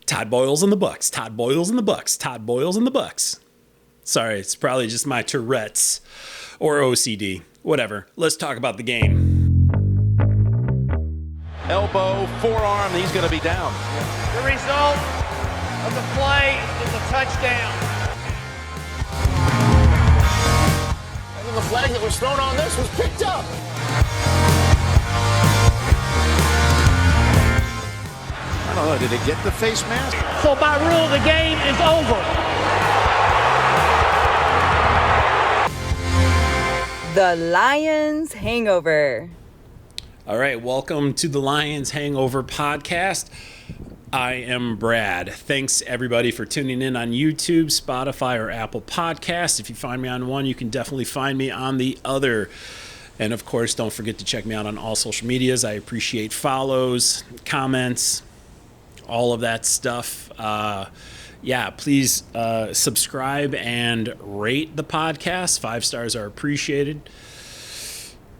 Todd Boyles and the Bucs. Todd Boyles and the Bucs. Todd Boyles and the Bucs. Sorry, it's probably just my Tourette's or OCD. Whatever. Let's talk about the game. Elbow, forearm, he's going to be down. The result of the play is a touchdown. And then the flag that was thrown on this was picked up. I don't know, did it get the face mask? So by rule, the game is over. The Lions Hangover. All right, welcome to the Lions Hangover podcast. I am Brad. Thanks, everybody, for tuning in on YouTube, Spotify, or Apple Podcasts. If you find me on one, you can definitely find me on the other. And, of course, don't forget to check me out on all social medias. I appreciate follows, comments, all of that stuff. Please subscribe and rate the podcast. 5 stars are appreciated.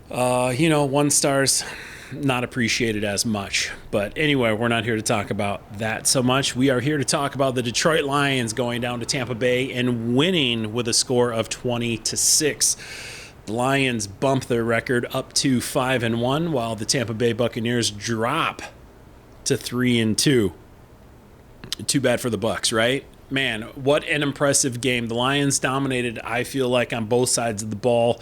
1 star's not appreciated as much. But anyway, we're not here to talk about that so much. We are here to talk about the Detroit Lions going down to Tampa Bay and winning with a score of 20-6. The Lions bump their record up to 5-1, while the Tampa Bay Buccaneers drop to 3-2. Too bad for the Bucs, right? Man, what an impressive game. The Lions dominated, I feel like, on both sides of the ball.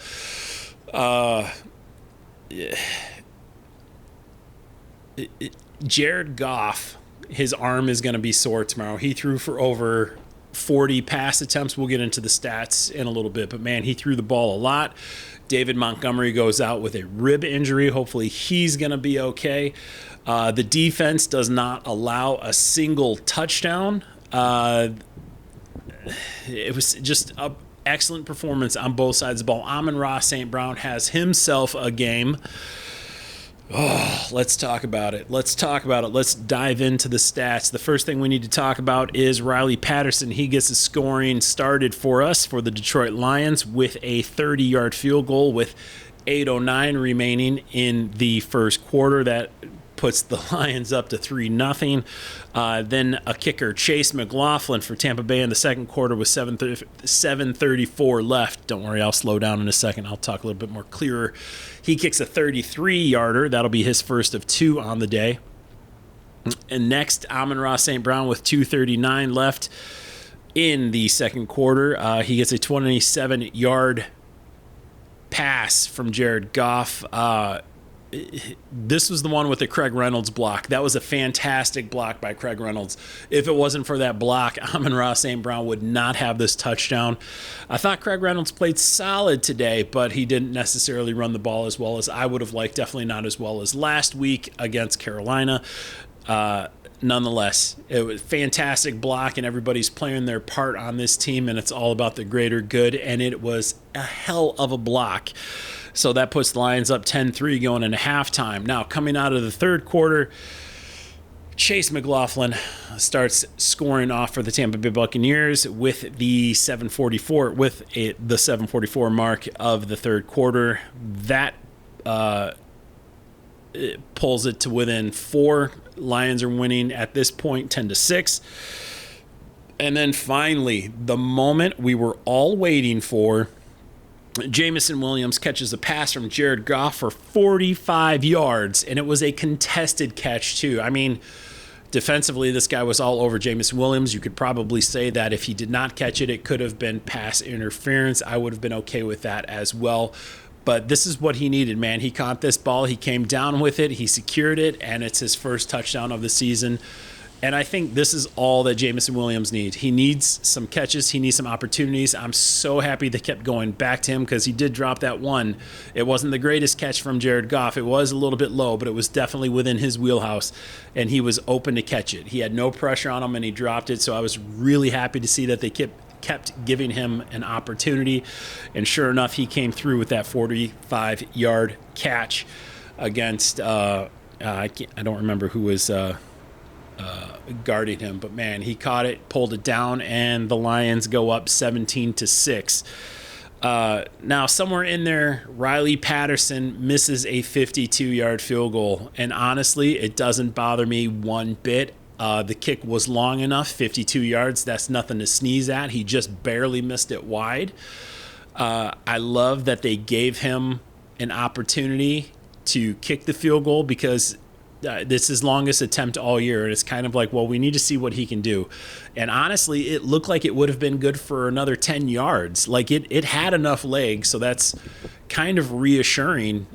Jared Goff, his arm is going to be sore tomorrow. He threw for over 40 pass attempts. We'll get into the stats in a little bit, but man, he threw the ball a lot. David Montgomery goes out with a rib injury. Hopefully he's going to be okay. The defense does not allow a single touchdown. It was just an excellent performance on both sides of the ball. Amon-Ra St. Brown has himself a game. Oh, let's talk about it. Let's dive into the stats. The first thing we need to talk about is Riley Patterson. He gets the scoring started for us for the Detroit Lions with a 30-yard field goal with 8:09 remaining in the first quarter. That puts the Lions up to 3-0. Then a kicker, Chase McLaughlin for Tampa Bay in the second quarter with 7:34 left. Don't worry, I'll slow down in a second. I'll talk a little bit more clearer. He kicks a 33-yarder. That'll be his first of 2 on the day. And next, Amon-Ra St. Brown with 2:39 left in the second quarter. He gets a 27-yard pass from Jared Goff. This was the one with the Craig Reynolds block. That was a fantastic block by Craig Reynolds. If it wasn't for that block, Amon-Ra St. Brown would not have this touchdown. I thought Craig Reynolds played solid today, but he didn't necessarily run the ball as well as I would have liked. Definitely not as well as last week against Carolina. Nonetheless, it was a fantastic block, and everybody's playing their part on this team, and it's all about the greater good, and it was a hell of a block. So that puts the Lions up 10-3 going into halftime. Now, coming out of the third quarter, Chase McLaughlin starts scoring off for the Tampa Bay Buccaneers with the 7:44 mark of the third quarter. That it pulls it to within 4. Lions are winning at this point 10-6. And then finally, the moment we were all waiting for, Jamison Williams catches a pass from Jared Goff for 45 yards, and it was a contested catch too. I mean, defensively, this guy was all over Jamison Williams. You could probably say that if he did not catch it, it could have been pass interference. I would have been okay with that as well. But this is what he needed, man. He caught this ball. He came down with it. He secured it, and it's his first touchdown of the season. And I think this is all that Jamison Williams needs. He needs some catches. He needs some opportunities. I'm so happy they kept going back to him because he did drop that one. It wasn't the greatest catch from Jared Goff. It was a little bit low, but it was definitely within his wheelhouse, and he was open to catch it. He had no pressure on him, and he dropped it, so I was really happy to see that they kept giving him an opportunity. And sure enough, he came through with that 45-yard catch against I don't remember who was guarding him, but man, he caught it, pulled it down, and the Lions go up 17-6. Now, somewhere in there, Riley Patterson misses a 52-yard field goal, and honestly, it doesn't bother me one bit. The kick was long enough, 52 yards. That's nothing to sneeze at. He just barely missed it wide. I love that they gave him an opportunity to kick the field goal because this is his longest attempt all year. And it's kind of like, well, we need to see what he can do. And honestly, it looked like it would have been good for another 10 yards. Like it had enough legs. So that's kind of reassuring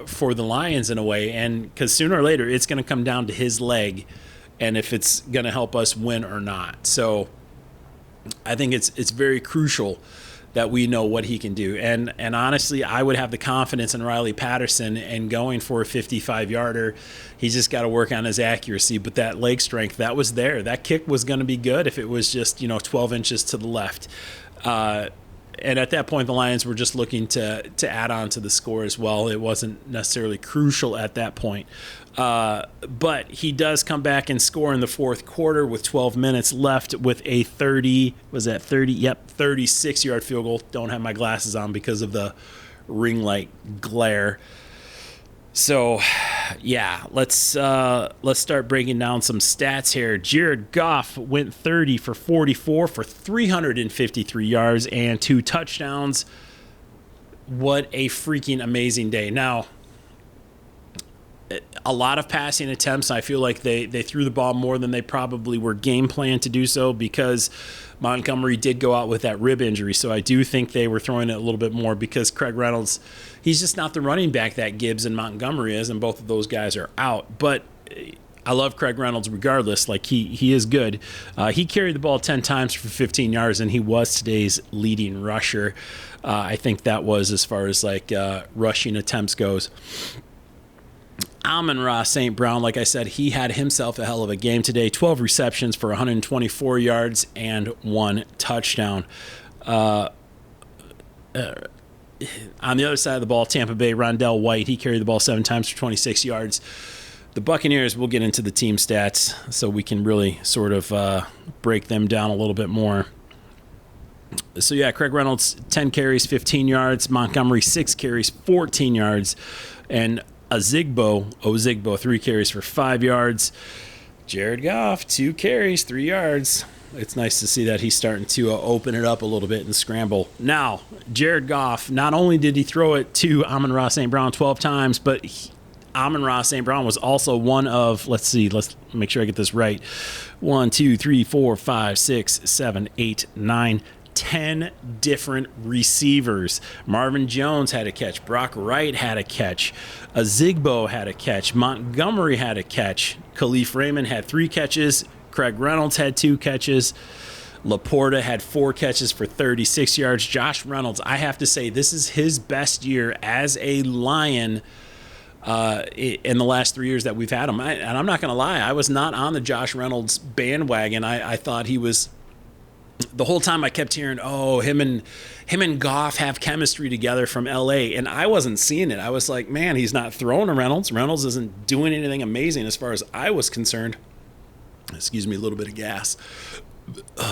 for the Lions in a way. And because sooner or later, it's going to come down to his leg and if it's going to help us win or not. So I think it's very crucial that we know what he can do. And honestly, I would have the confidence in Riley Patterson and going for a 55-yarder. He's just got to work on his accuracy. But that leg strength, that was there. That kick was going to be good if it was just, 12 inches to the left. And at that point, the Lions were just looking to add on to the score as well. It wasn't necessarily crucial at that point. But he does come back and score in the fourth quarter with 12 minutes left with a 36-yard field goal. Don't have my glasses on because of the ring light glare. So, yeah, let's start breaking down some stats here. Jared Goff went 30 for 44 for 353 yards and 2 touchdowns. What a freaking amazing day. Now, a lot of passing attempts. I feel like they threw the ball more than they probably were game planned to do so because Montgomery did go out with that rib injury. So I do think they were throwing it a little bit more because Craig Reynolds, he's just not the running back that Gibbs and Montgomery is, and both of those guys are out. But I love Craig Reynolds regardless. Like he is good. He carried the ball 10 times for 15 yards, and he was today's leading rusher. I think that was as far as rushing attempts goes. Amon-Ra St. Brown, like I said, he had himself a hell of a game today. 12 receptions for 124 yards and 1 touchdown. On the other side of the ball, Tampa Bay, Rondell White, he carried the ball 7 times for 26 yards. The Buccaneers, we'll get into the team stats so we can really sort of break them down a little bit more. So, yeah, Craig Reynolds, 10 carries, 15 yards. Montgomery, 6 carries, 14 yards. And Ozigbo, 3 carries for 5 yards. Jared Goff, 2 carries, 3 yards. It's nice to see that he's starting to open it up a little bit and scramble. Now, Jared Goff, not only did he throw it to Amon-Ra St. Brown 12 times, but Amon-Ra St. Brown was also one of, let's make sure I get this right, 1, 2, 3, 4, 5, 6, 7, 8, 9, 10 different receivers. Marvin Jones had a catch. Brock Wright had a catch. Ozigbo had a catch. Montgomery had a catch. Khalif Raymond had 3 catches. Craig Reynolds had 2 catches. Laporta had 4 catches for 36 yards. Josh Reynolds, I have to say, this is his best year as a Lion in the last 3 years that we've had him. And I'm not going to lie, I was not on the Josh Reynolds bandwagon. I thought he was... The whole time I kept hearing, him and Goff have chemistry together from L.A., and I wasn't seeing it. I was like, man, he's not throwing to Reynolds. Reynolds isn't doing anything amazing as far as I was concerned. Excuse me, a little bit of gas.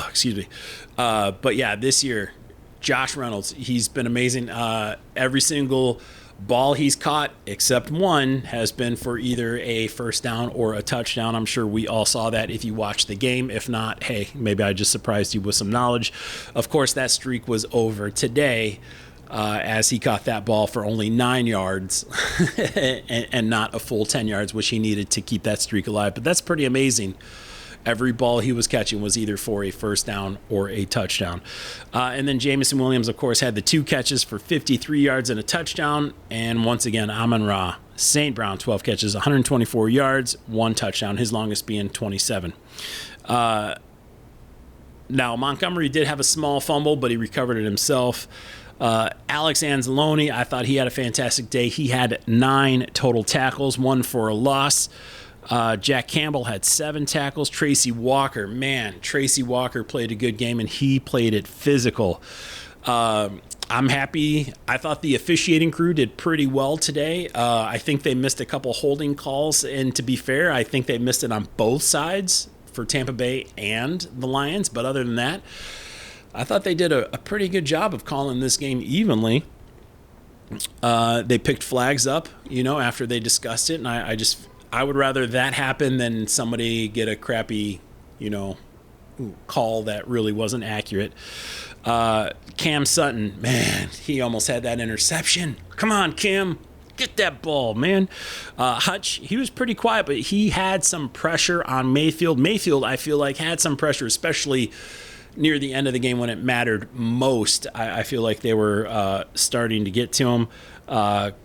Excuse me. But, yeah, this year, Josh Reynolds, he's been amazing. Every single ball he's caught, except one, has been for either a first down or a touchdown. I'm sure we all saw that if you watched the game. If not, hey, maybe I just surprised you with some knowledge. Of course, that streak was over today as he caught that ball for only 9 yards and not a full 10 yards, which he needed to keep that streak alive. But that's pretty amazing. Every ball he was catching was either for a first down or a touchdown. And then Jameson Williams, of course, had the 2 catches for 53 yards and a touchdown. And once again, Amon-Ra St. Brown, 12 catches, 124 yards, 1 touchdown, his longest being 27. Now, Montgomery did have a small fumble, but he recovered it himself. Alex Anzalone, I thought he had a fantastic day. He had 9 total tackles, 1 for a loss. Jack Campbell had 7 tackles. Tracy Walker played a good game, and he played it physical. I'm happy. I thought the officiating crew did pretty well today. I think they missed a couple holding calls, and to be fair, I think they missed it on both sides for Tampa Bay and the Lions. But other than that, I thought they did a pretty good job of calling this game evenly. They picked flags up, after they discussed it, and I would rather that happen than somebody get a crappy, call that really wasn't accurate. Cam Sutton, man, he almost had that interception. Come on, Cam. Get that ball, man. Hutch, he was pretty quiet, but he had some pressure on Mayfield. Mayfield, I feel like, had some pressure, especially near the end of the game when it mattered most. I feel like they were starting to get to him.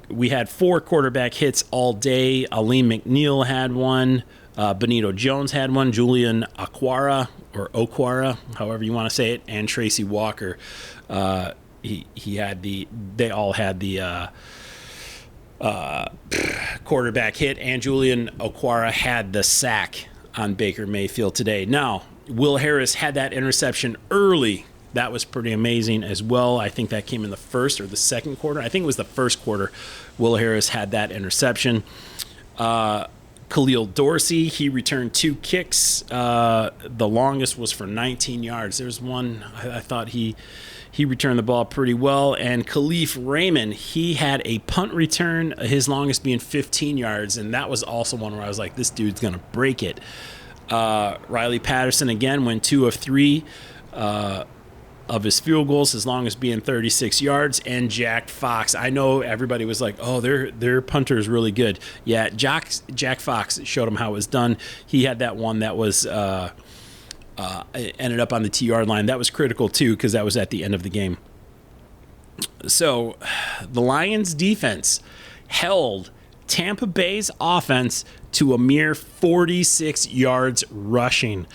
We had 4 quarterback hits all day. Aleem McNeil had one. Benito Jones had one. Julian Okwara, however you want to say it, and Tracy Walker. They all had the quarterback hit, and Julian Okwara had the sack on Baker Mayfield today. Now, Will Harris had that interception early. That was pretty amazing as well. I think that came in the first or the second quarter. I think it was the first quarter. Will Harris had that interception. Khalil Dorsey, he returned 2 kicks. The longest was for 19 yards. There's one, I thought he returned the ball pretty well. And Khalif Raymond, he had a punt return, his longest being 15 yards. And that was also one where I was like, this dude's going to break it. Riley Patterson, again, went 2 of 3 of his field goals, his longest being 36 yards. And Jack Fox, I know everybody was like, oh, their punter is really good. Yeah, Jack Fox showed him how it was done. He had that one that was ended up on the 2-yard line. That was critical, too, because that was at the end of the game. So the Lions defense held Tampa Bay's offense to a mere 46 yards rushing.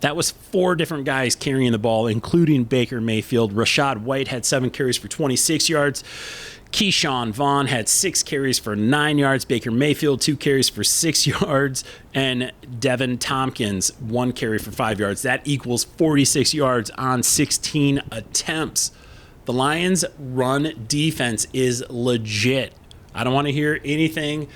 That was 4 different guys carrying the ball, including Baker Mayfield. Rashad White had 7 carries for 26 yards. Keyshawn Vaughn had 6 carries for 9 yards. Baker Mayfield, 2 carries for 6 yards. And Devin Tompkins, 1 carry for 5 yards. That equals 46 yards on 16 attempts. The Lions' run defense is legit. I don't want to hear anything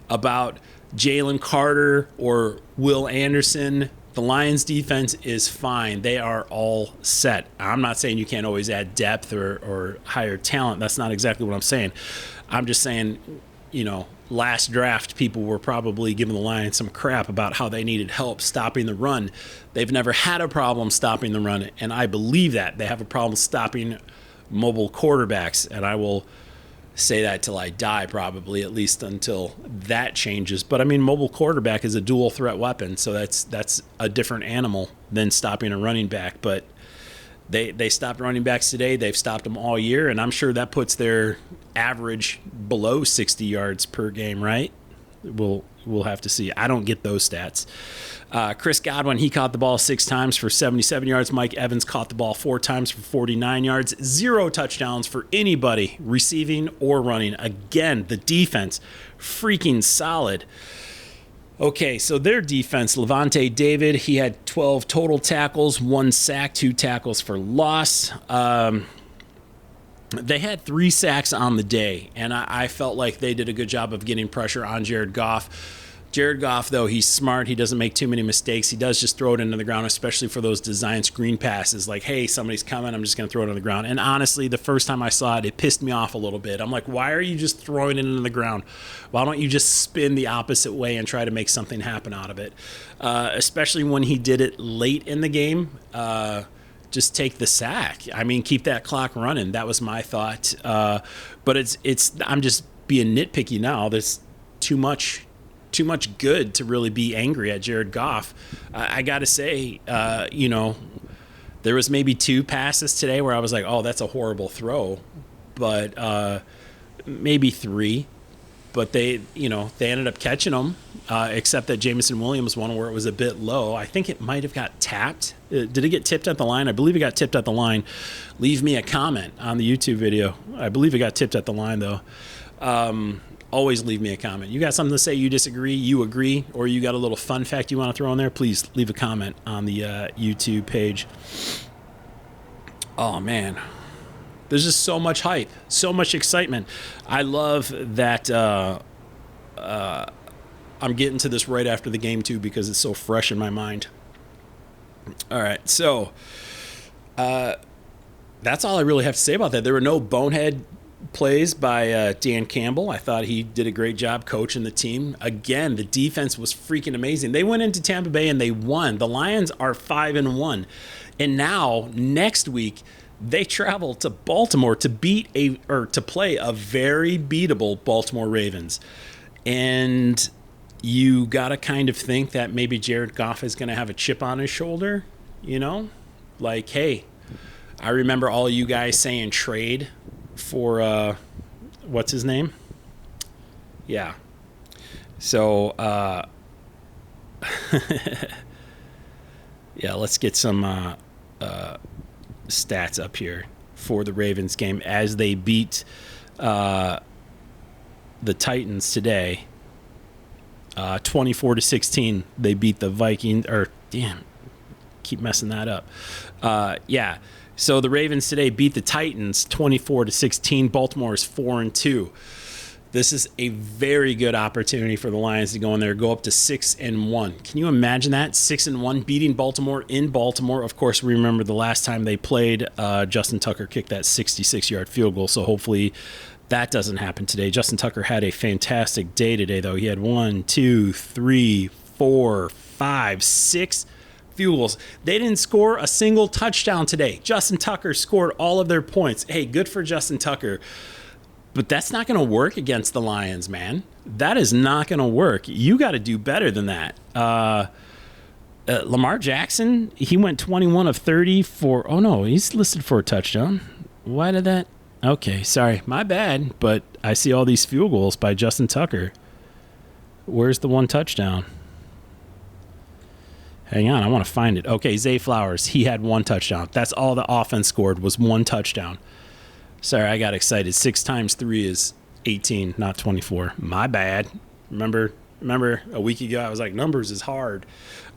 about Jalen Carter or Will Anderson. The Lions defense is fine. They are all set. I'm not saying you can't always add depth or higher talent. That's not exactly what I'm saying. I'm just saying, last draft, people were probably giving the Lions some crap about how they needed help stopping the run. They've never had a problem stopping the run, and I believe that. They have a problem stopping mobile quarterbacks, and I will say that till I die, probably, at least until that changes. But I mean, mobile quarterback is a dual threat weapon, so that's a different animal than stopping a running back. But they stopped running backs today. They've stopped them all year, and I'm sure that puts their average below 60 yards per game, right? We'll have to see. I don't get those stats. Chris Godwin, he caught the ball 6 times for 77 yards. Mike Evans caught the ball 4 times for 49 yards. 0 touchdowns for anybody receiving or running. Again, the defense, freaking solid. Okay, so their defense, Levante David, he had 12 total tackles, 1 sack, 2 tackles for loss. They had 3 sacks on the day, and I felt like they did a good job of getting pressure on Jared Goff. Jared Goff, though, he's smart. He doesn't make too many mistakes. He does just throw it into the ground, especially for those design screen passes. Like, hey, somebody's coming. I'm just going to throw it on the ground. And honestly, the first time I saw it, it pissed me off a little bit. I'm like, why are you just throwing it into the ground? Why don't you just spin the opposite way and try to make something happen out of it? Especially when he did it late in the game. Just take the sack. I mean, keep that clock running. That was my thought. But it's. I'm just being nitpicky now. There's too much good to really be angry at Jared Goff. I got to say, there was maybe 2 passes today where I was like, oh, that's a horrible throw. But maybe 3. But they ended up catching them, except that Jameson Williams one where it was a bit low. I think it might have got tapped. Did it get tipped at the line? I believe it got tipped at the line. Leave me a comment on the YouTube video. I believe it got tipped at the line, though. Always leave me a comment. You got something to say, you disagree, you agree, or you got a little fun fact you want to throw in there, please leave a comment on the YouTube page. Oh, man. There's just so much hype, so much excitement. I love that I'm getting to this right after the game, too, because it's so fresh in my mind. All right, so that's all I really have to say about that. There were no bonehead plays by Dan Campbell. I thought he did a great job coaching the team. Again, the defense was freaking amazing. They went into Tampa Bay and they won. The Lions are 5-1. And now, next week, they travel to Baltimore to play a very beatable Baltimore Ravens. And you got to kind of think that maybe Jared Goff is going to have a chip on his shoulder, Like, hey, I remember all you guys saying trade for what's his name? Yeah. So yeah, let's get some stats up here for the Ravens game as they beat the Titans today. 24-16. They beat the Vikings. Keep messing that up. Yeah. So the Ravens today beat the Titans 24-16. Baltimore is 4-2. This is a very good opportunity for the Lions to go in there, go up to 6-1. Can you imagine that? 6-1, beating Baltimore in Baltimore. Of course, remember the last time they played, Justin Tucker kicked that 66-yard field goal. So hopefully that doesn't happen today. Justin Tucker had a fantastic day today, though. He had 1, 2, 3, 4, 5, 6 field goals. They didn't score a single touchdown today. Justin Tucker scored all of their points. Hey, good for Justin Tucker. But that's not going to work against the Lions, man. That is not going to work. You got to do better than that. Lamar Jackson, he went 21 of 30 for... Oh, no, he's listed for a touchdown. Why did that... Okay, sorry. My bad. But I see all these field goals by Justin Tucker. Where's the one touchdown? Hang on, I want to find it. Okay, Zay Flowers, he had one touchdown. That's all the offense scored was one touchdown. Sorry, I got excited. 6 times 3 is 18, not 24. My bad. Remember a week ago I was like, numbers is hard.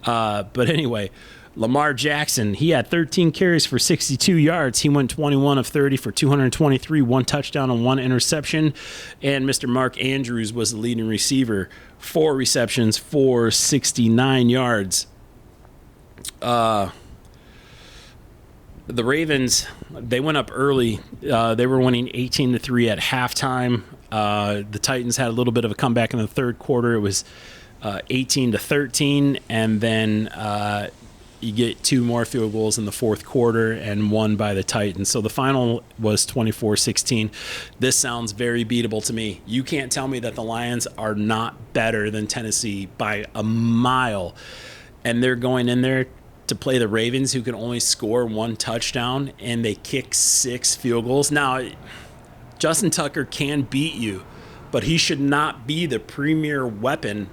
But anyway, Lamar Jackson, he had 13 carries for 62 yards. He went 21 of 30 for 223, 1 touchdown and 1 interception. And Mr. Mark Andrews was the leading receiver, 4 receptions for 69 yards. The Ravens, they went up early. They were winning 18-3 at halftime. The Titans had a little bit of a comeback in the third quarter. It was 18-13, and then you get 2 more field goals in the fourth quarter and won by the Titans. So the final was 24-16. This sounds very beatable to me. You can't tell me that the Lions are not better than Tennessee by a mile. And they're going in there to play the Ravens, who can only score 1 touchdown, and they kick 6 field goals. Now, Justin Tucker can beat you, but he should not be the premier weapon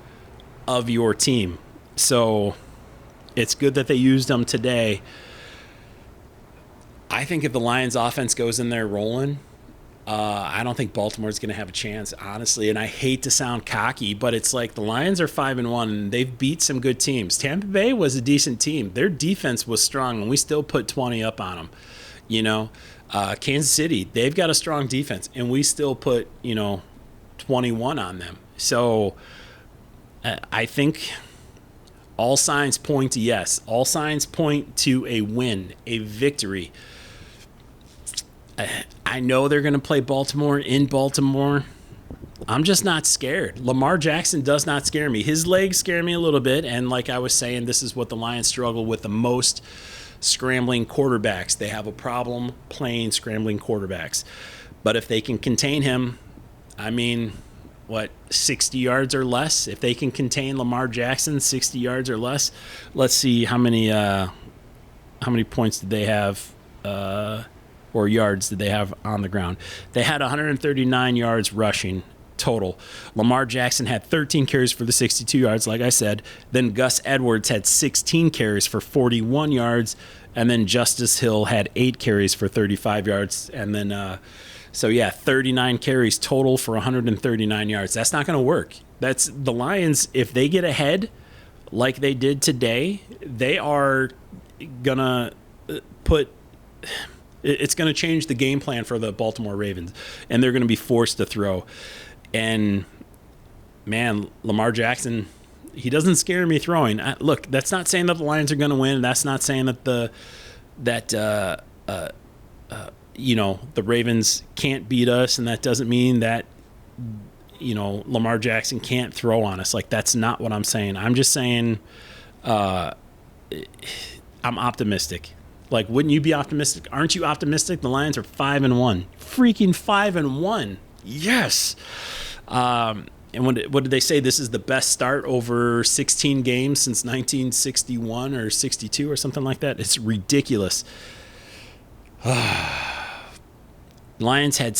of your team. So it's good that they used him today. I think if the Lions offense goes in there rolling, I don't think Baltimore's going to have a chance, honestly. And I hate to sound cocky, but it's like the Lions are 5-1, and they've beat some good teams. Tampa Bay was a decent team. Their defense was strong, and we still put 20 up on them. Kansas City, they've got a strong defense, and we still put, 21 on them. So I think all signs point to yes. All signs point to a win, a victory. I know they're going to play Baltimore in Baltimore. I'm just not scared. Lamar Jackson does not scare me. His legs scare me a little bit, and like I was saying, this is what the Lions struggle with the most, scrambling quarterbacks. They have a problem playing scrambling quarterbacks. But if they can contain him, 60 yards or less? If they can contain Lamar Jackson 60 yards or less, let's see how many points did they have or yards did they have on the ground. They had 139 yards rushing total. Lamar Jackson had 13 carries for the 62 yards, like I said. Then Gus Edwards had 16 carries for 41 yards. And then Justice Hill had 8 carries for 35 yards. And then, 39 carries total for 139 yards. That's not going to work. That's the Lions. If they get ahead like they did today, they are going to it's going to change the game plan for the Baltimore Ravens, and they're going to be forced to throw. And, man, Lamar Jackson, he doesn't scare me throwing. Look, that's not saying that the Lions are going to win. That's not saying that the Ravens can't beat us, and that doesn't mean that, Lamar Jackson can't throw on us. Like, that's not what I'm saying. I'm just saying I'm optimistic. Like, wouldn't you be optimistic? Aren't you optimistic? The Lions are 5-1. Freaking 5-1. Yes. And what did they say? This is the best start over 16 games since 1961 or 62 or something like that. It's ridiculous. Lions had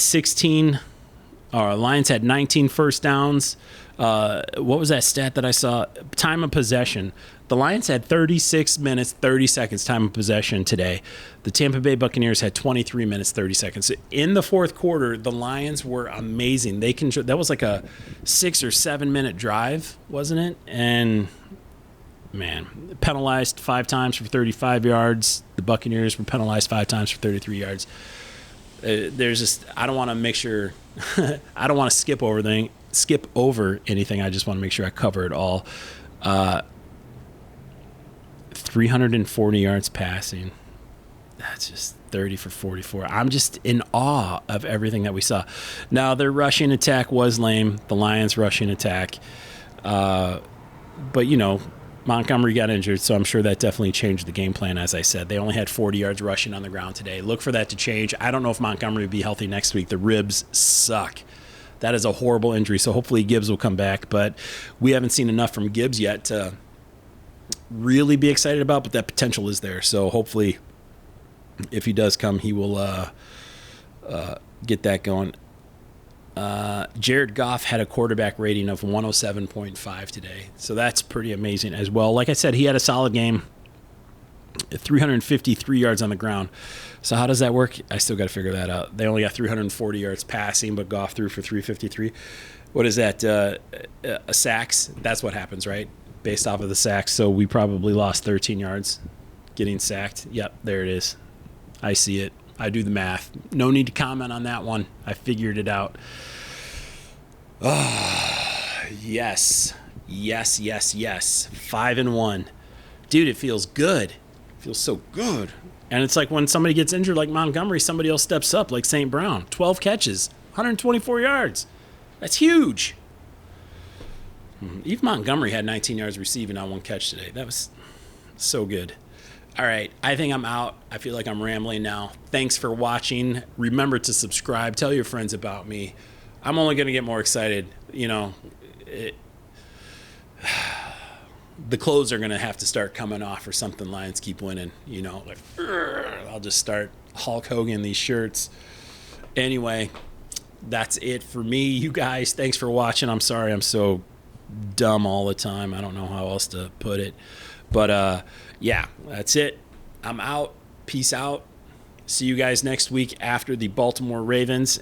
19 first downs. What was that stat that I saw? Time of possession. The Lions had 36 minutes, 30 seconds time of possession today. The Tampa Bay Buccaneers had 23 minutes, 30 seconds. In the fourth quarter, the Lions were amazing. That was like a 6 or 7 minute drive, wasn't it? And, man, penalized 5 times for 35 yards. The Buccaneers were penalized 5 times for 33 yards. I don't want to make sure I don't want to skip over anything. I just want to make sure I cover it all. 340 yards passing. That's just 30 for 44. I'm just in awe of everything that we saw. Now, their rushing attack was lame. The Lions' rushing attack. But, Montgomery got injured, so I'm sure that definitely changed the game plan, as I said. They only had 40 yards rushing on the ground today. Look for that to change. I don't know if Montgomery will be healthy next week. The ribs suck. That is a horrible injury, so hopefully Gibbs will come back. But we haven't seen enough from Gibbs yet to really be excited about, but that potential is there. So hopefully, if he does come, he will get that going. Jared Goff had a quarterback rating of 107.5 today, so that's pretty amazing as well. Like I said, he had a solid game, 353 yards on the ground. So how does that work? I still got to figure that out. They only got 340 yards passing, but Goff threw for 353. What is that? Sacks? That's what happens, right? Based off of the sacks. So we probably lost 13 yards getting sacked. Yep, there it is. I see it. I do the math. No need to comment on that one. I figured it out. Yes. 5-1. Dude, it feels good. It feels so good. And it's like when somebody gets injured like Montgomery, somebody else steps up like St. Brown. 12 catches, 124 yards. That's huge. Even Montgomery had 19 yards receiving on 1 catch today. That was so good. All right, I think I'm out. I feel like I'm rambling now. Thanks for watching. Remember to subscribe. Tell your friends about me. I'm only going to get more excited. The clothes are going to have to start coming off or something. Lions keep winning. I'll just start Hulk Hogan these shirts. Anyway, that's it for me. You guys, thanks for watching. I'm sorry I'm so dumb all the time. I don't know how else to put it. But, yeah, that's it. I'm out. Peace out. See you guys next week after the Baltimore Ravens.